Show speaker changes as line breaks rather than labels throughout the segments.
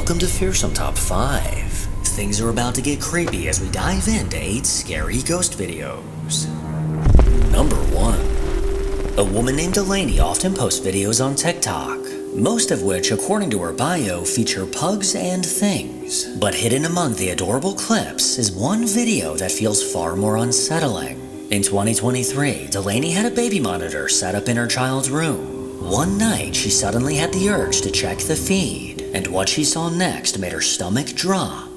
Welcome to Fearsome Top 5. Things are about to get creepy as we dive into 8 scary ghost videos. Number 1. A woman named Delaney often posts videos on TikTok, most of which, according to her bio, feature pugs and things. But hidden among the adorable clips is one video that feels far more unsettling. In 2023, Delaney had a baby monitor set up in her child's room. One night, she suddenly had the urge to check the feed, and what she saw next made her stomach drop.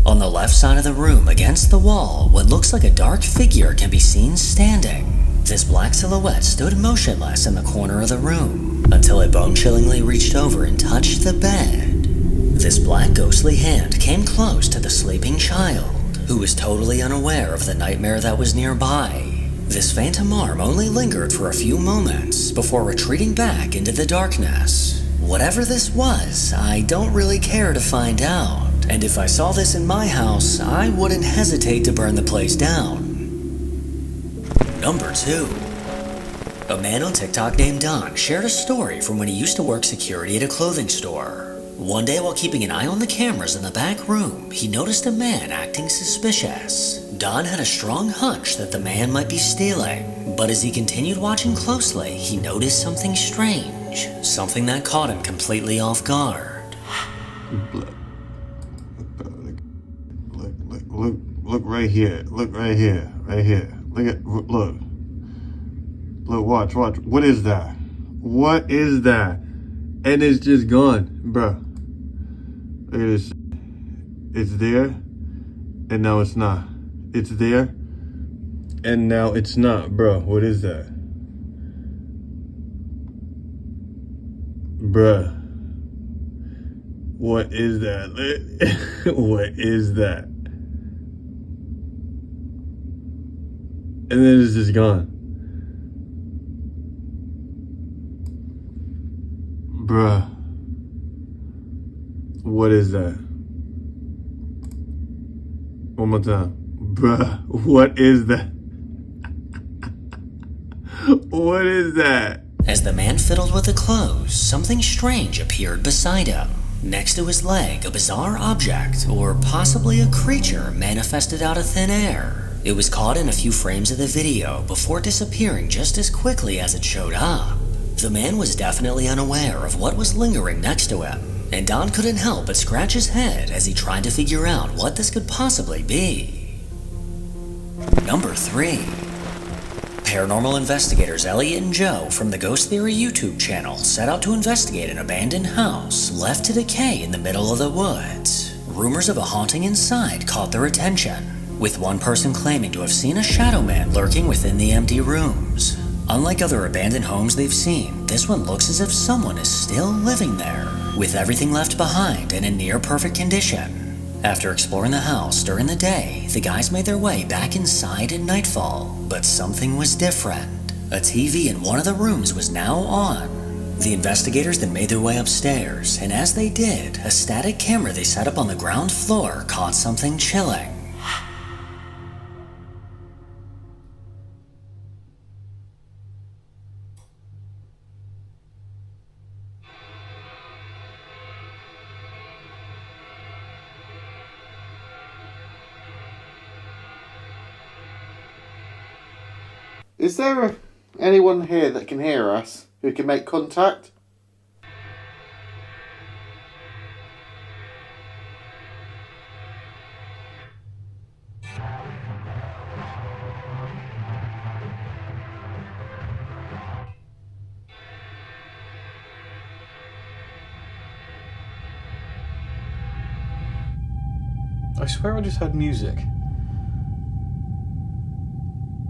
On the left side of the room, against the wall, what looks like a dark figure can be seen standing. This black silhouette stood motionless in the corner of the room, until it bone-chillingly reached over and touched the bed. This black ghostly hand came close to the sleeping child, who was totally unaware of the nightmare that was nearby. This phantom arm only lingered for a few moments before retreating back into the darkness. Whatever this was, I don't really care to find out. And if I saw this in my house, I wouldn't hesitate to burn the place down. Number 2. A man on TikTok named Don shared a story from when he used to work security at a clothing store. One day while keeping an eye on the cameras in the back room, he noticed a man acting suspicious. Don had a strong hunch that the man might be stealing, but as he continued watching closely, he noticed something strange. Something that caught him completely off guard.
Look right here. Look right here. Right here. Look. Watch. What is that? What is that? And it's just gone, bro. Look at this. It's there, and now it's not. It's there, and now it's not, bro. What is that? Bruh. What is that? What is that? And then it's just gone. Bruh. What is that? One more time. Bruh. What is that? What is that?
As the man fiddled with the clothes, something strange appeared beside him. Next to his leg, a bizarre object, or possibly a creature, manifested out of thin air. It was caught in a few frames of the video before disappearing just as quickly as it showed up. The man was definitely unaware of what was lingering next to him, and Don couldn't help but scratch his head as he tried to figure out what this could possibly be. Number 3. Paranormal investigators Elliot and Joe from the Ghost Theory YouTube channel set out to investigate an abandoned house left to decay in the middle of the woods. Rumors of a haunting inside caught their attention, with one person claiming to have seen a shadow man lurking within the empty rooms. Unlike other abandoned homes they've seen, this one looks as if someone is still living there, with everything left behind in a near-perfect condition. After exploring the house during the day, the guys made their way back inside at nightfall, but something was different. A TV in one of the rooms was now on. The investigators then made their way upstairs, and as they did, a static camera they set up on the ground floor caught something chilling.
Is there anyone here that can hear us, who can make contact?
I swear I just heard music.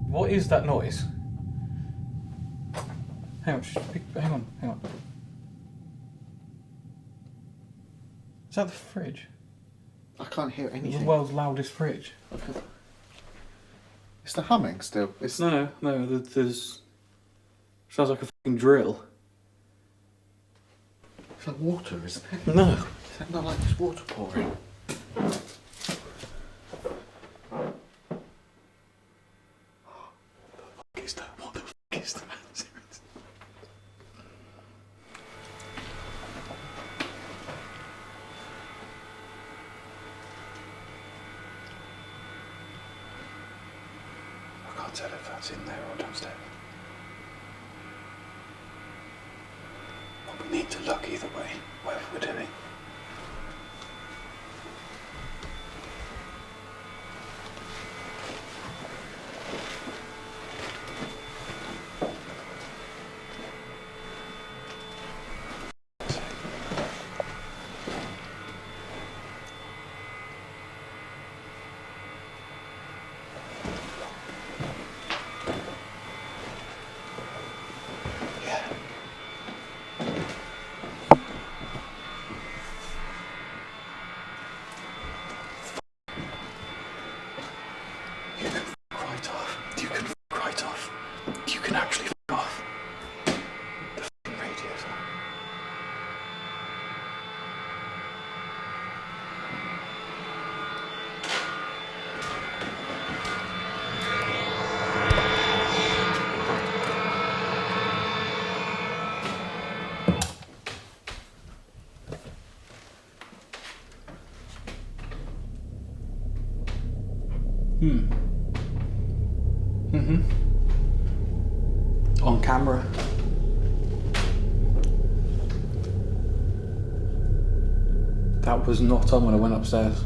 What is that noise? Hang on. Is that the fridge?
I can't hear
The
anything.
world's loudest fridge.
It's the humming still. It's
No, there's... Sounds like a fucking drill.
It's like water, isn't it?
No.
Is that not like just water pouring? What the fuck is that?
I can't tell if that's in there or downstairs. Well, we need to look either way, whatever we're doing. You can actually f*** off. The f***ing radios. On camera. That was not on when I went upstairs.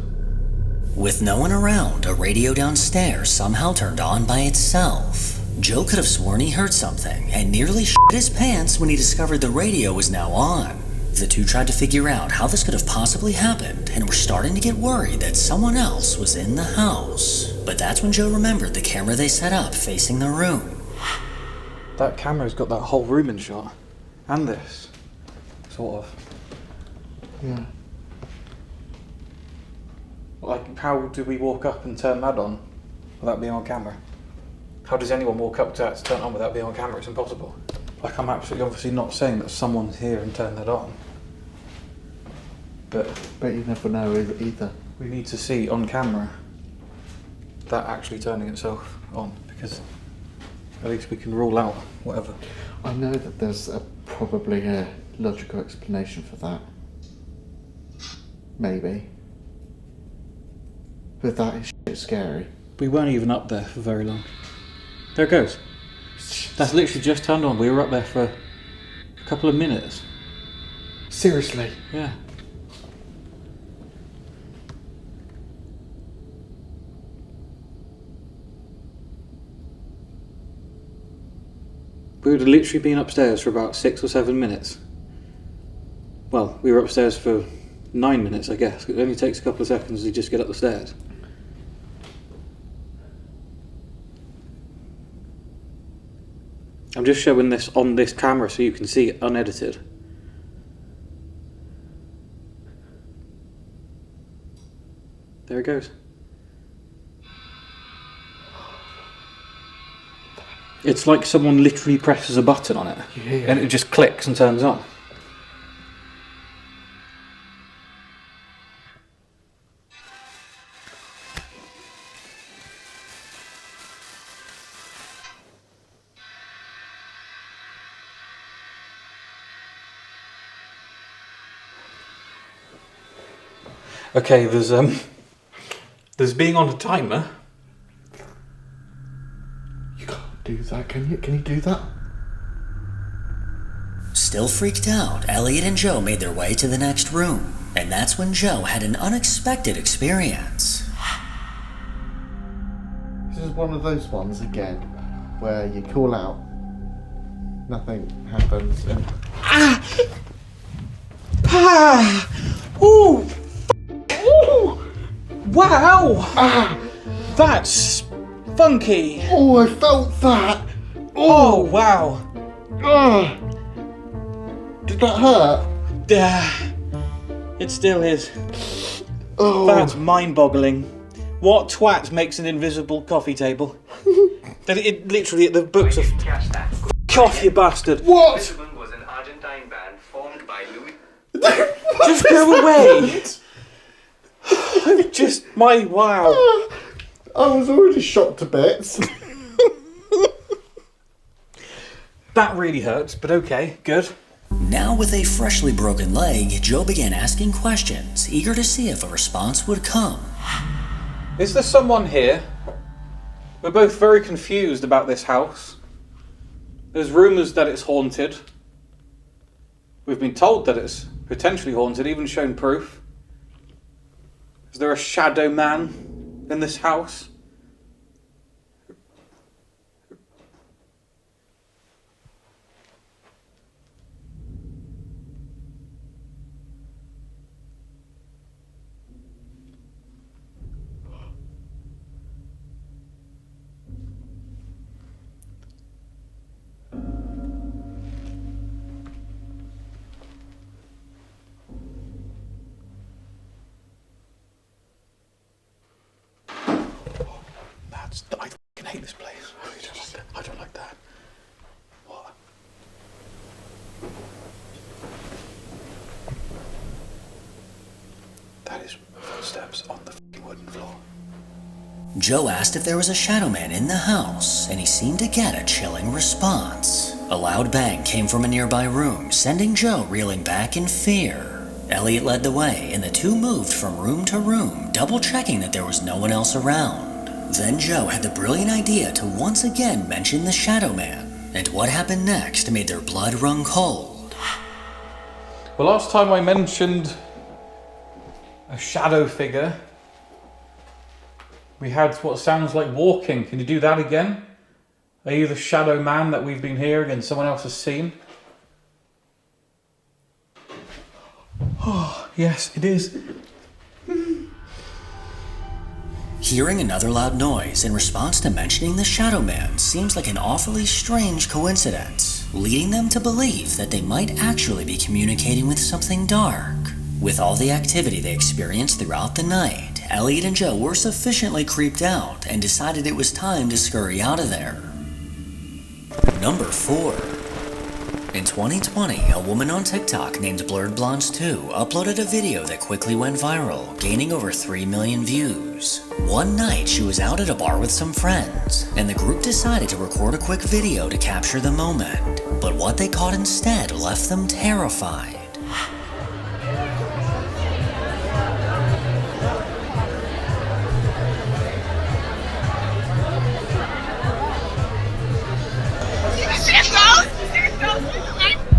With no one around, a radio downstairs somehow turned on by itself. Joe could have sworn he heard something and nearly shit his pants when he discovered the radio was now on. The two tried to figure out how this could have possibly happened and were starting to get worried that someone else was in the house. But that's when Joe remembered the camera they set up facing the room.
That camera's got that whole room in shot. And this. Sort of.
Yeah.
Like, how do we walk up and turn that on without being on camera? How does anyone walk up to that to turn it on without being on camera? It's impossible. Like, I'm absolutely obviously not saying that someone's here and turned that on. But
you never know either.
we need to see on camera that actually turning itself on, because at least we can rule out whatever.
I know that there's probably a logical explanation for that. Maybe. But that is shit scary.
We weren't even up there for very long. There it goes. That's literally just turned on. We were up there for a couple of minutes.
Seriously?
Yeah. We would have literally been upstairs for about 6 or 7 minutes. Well, we were upstairs for 9 minutes, I guess. It only takes a couple of seconds to just get up the stairs. I'm just showing this on this camera so you can see it unedited. There it goes. It's like someone literally presses a button on it,
Yeah.
and it just clicks and turns on. Okay, there's being on a timer.
You can't do that, can you? Can you do that?
Still freaked out, Elliot and Joe made their way to the next room, and that's when Joe had an unexpected experience.
This is one of those ones again where you call out, nothing happens, and
Wow!
Ah!
That's funky.
Oh, I felt that!
Oh, wow.
Ah! Did that hurt?
It still is.
Oh!
That's mind-boggling. What twat makes an invisible coffee table? It literally, the books of... Off, you bastard.
What?
Fearsome was an Argentine band formed by Louis.
Just go away. Wow.
I was already shocked to bits.
That really hurts, but okay, good.
Now with a freshly broken leg, Joe began asking questions, eager to see if a response would come.
Is there someone here? We're both very confused about this house. There's rumours that it's haunted. We've been told that it's potentially haunted, even shown proof. Is there a shadow man in this house? I fucking hate this place. I don't like that. What? That is footsteps on the fucking wooden floor.
Joe asked if there was a shadow man in the house, and he seemed to get a chilling response. A loud bang came from a nearby room, sending Joe reeling back in fear. Elliot led the way, and the two moved from room to room, double-checking that there was no one else around. Then Joe had the brilliant idea to once again mention the Shadow Man, and what happened next made their blood run cold.
Well, last time I mentioned a shadow figure, we had what sounds like walking. Can you do that again? Are you the Shadow Man that we've been hearing and someone else has seen? Oh, yes, it is.
Hearing another loud noise in response to mentioning the Shadow Man seems like an awfully strange coincidence, leading them to believe that they might actually be communicating with something dark. With all the activity they experienced throughout the night, Elliot and Joe were sufficiently creeped out and decided it was time to scurry out of there. Number 4. In 2020, a woman on TikTok named Blurred Blondes 2 uploaded a video that quickly went viral, gaining over 3 million views. One night, she was out at a bar with some friends, and the group decided to record a quick video to capture the moment. But what they caught instead left them terrified.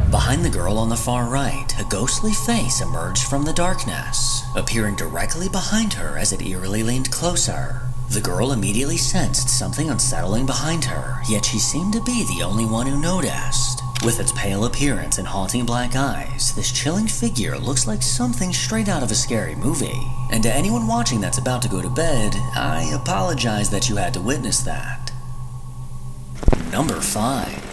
Behind the girl on the far right, a ghostly face emerged from the darkness, appearing directly behind her as it eerily leaned closer. The girl immediately sensed something unsettling behind her, yet she seemed to be the only one who noticed. With its pale appearance and haunting black eyes, this chilling figure looks like something straight out of a scary movie. And to anyone watching that's about to go to bed, I apologize that you had to witness that. Number 5.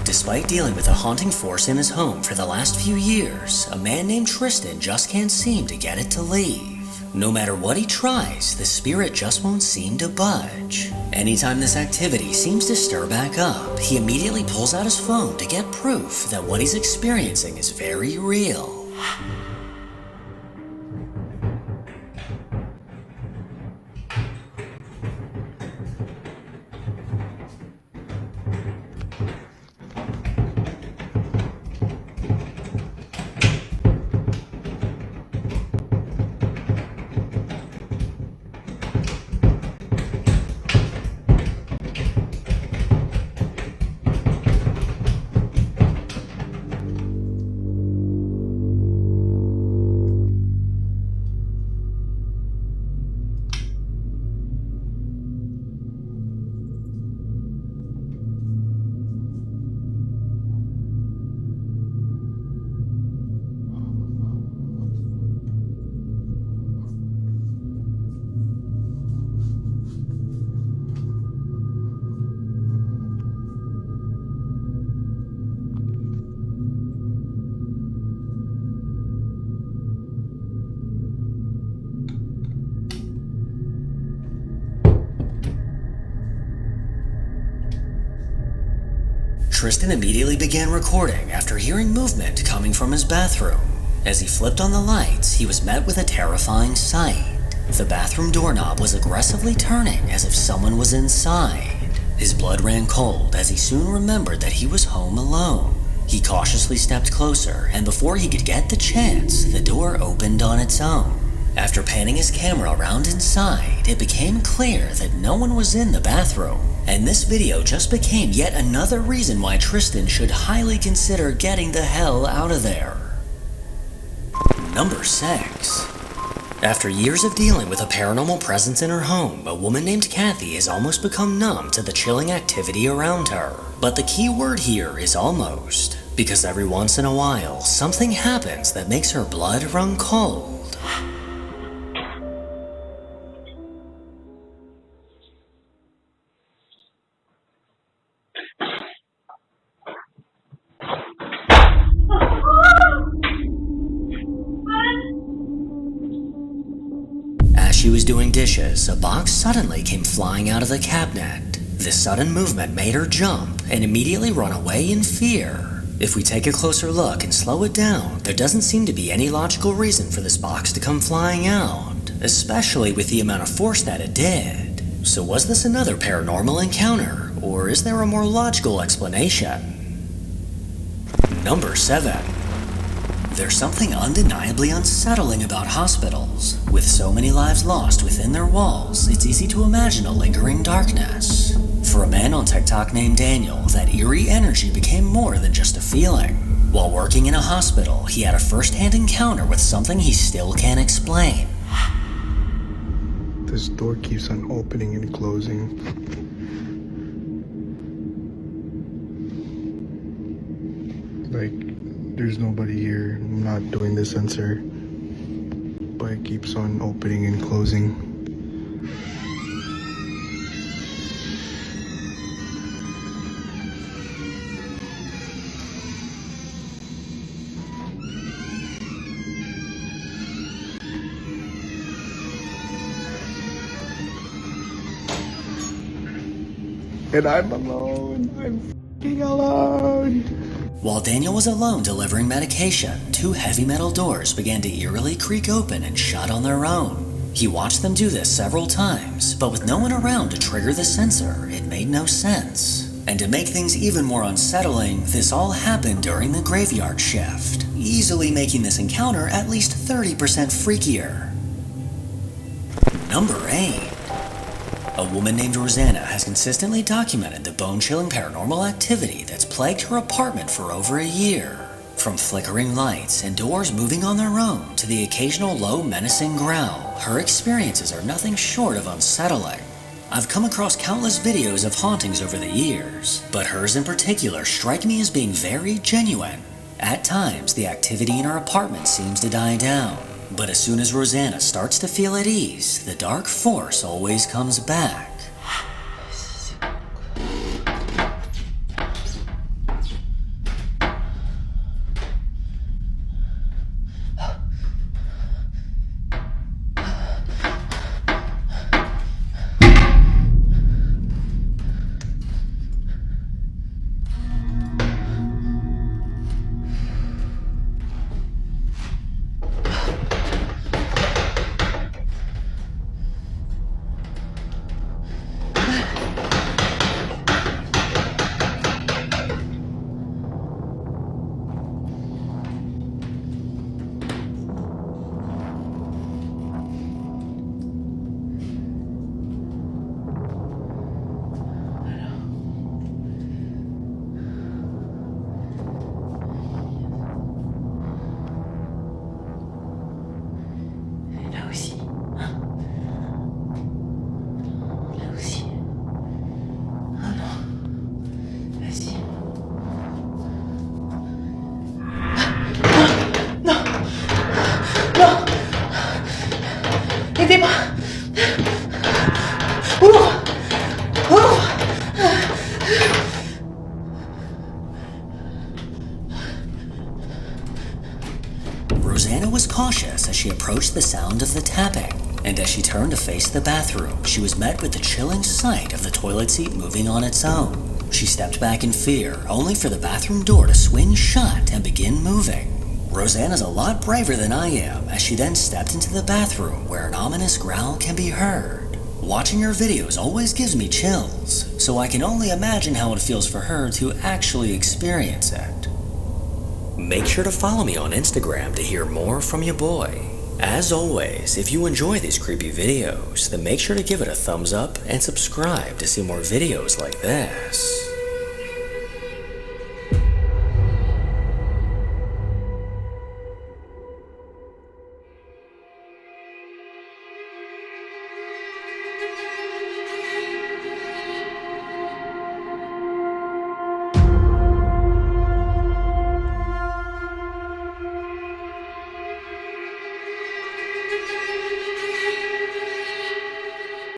Despite dealing with a haunting force in his home for the last few years, a man named Tristan just can't seem to get it to leave. No matter what he tries, the spirit just won't seem to budge. Anytime this activity seems to stir back up, he immediately pulls out his phone to get proof that what he's experiencing is very real. Tristan immediately began recording after hearing movement coming from his bathroom. As he flipped on the lights, he was met with a terrifying sight. The bathroom doorknob was aggressively turning as if someone was inside. His blood ran cold as he soon remembered that he was home alone. He cautiously stepped closer, and before he could get the chance, the door opened on its own. After panning his camera around inside, it became clear that no one was in the bathroom, and this video just became yet another reason why Tristan should highly consider getting the hell out of there. Number 6. After years of dealing with a paranormal presence in her home, a woman named Kathy has almost become numb to the chilling activity around her. But the key word here is almost, because every once in a while, something happens that makes her blood run cold. As she was doing dishes, a box suddenly came flying out of the cabinet. This sudden movement made her jump and immediately run away in fear. If we take a closer look and slow it down, there doesn't seem to be any logical reason for this box to come flying out, especially with the amount of force that it did. So was this another paranormal encounter, or is there a more logical explanation? Number 7. There's something undeniably unsettling about hospitals. With so many lives lost within their walls, it's easy to imagine a lingering darkness. For a man on TikTok named Daniel, that eerie energy became more than just a feeling. While working in a hospital, he had a first-hand encounter with something he still can't explain.
This door keeps on opening and closing. Like, there's nobody here. I'm not doing the sensor. But it keeps on opening and closing. And I'm alone. I'm f***ing alone.
While Daniel was alone delivering medication, 2 heavy metal doors began to eerily creak open and shut on their own. He watched them do this several times, but with no one around to trigger the sensor, it made no sense. And to make things even more unsettling, this all happened during the graveyard shift, easily making this encounter at least 30% freakier. Number 8. A woman named Rosanna has consistently documented the bone-chilling paranormal activity that's plagued her apartment for over a year. From flickering lights and doors moving on their own to the occasional low menacing growl, her experiences are nothing short of unsettling. I've come across countless videos of hauntings over the years, but hers in particular strike me as being very genuine. At times, the activity in her apartment seems to die down, but as soon as Rosanna starts to feel at ease, the dark force always comes back.
Aidez-moi! Ouvre! Ouvre!
Rosanna was cautious as she approached the sound of the tapping, and as she turned to face the bathroom, she was met with the chilling sight of the toilet seat moving on its own. She stepped back in fear, only for the bathroom door to swing shut and begin moving. Rosanna's a lot braver than I am, as she then stepped into the bathroom where an ominous growl can be heard. Watching her videos always gives me chills, so I can only imagine how it feels for her to actually experience it. Make sure to follow me on Instagram to hear more from your boy. As always, if you enjoy these creepy videos, then make sure to give it a thumbs up and subscribe to see more videos like this.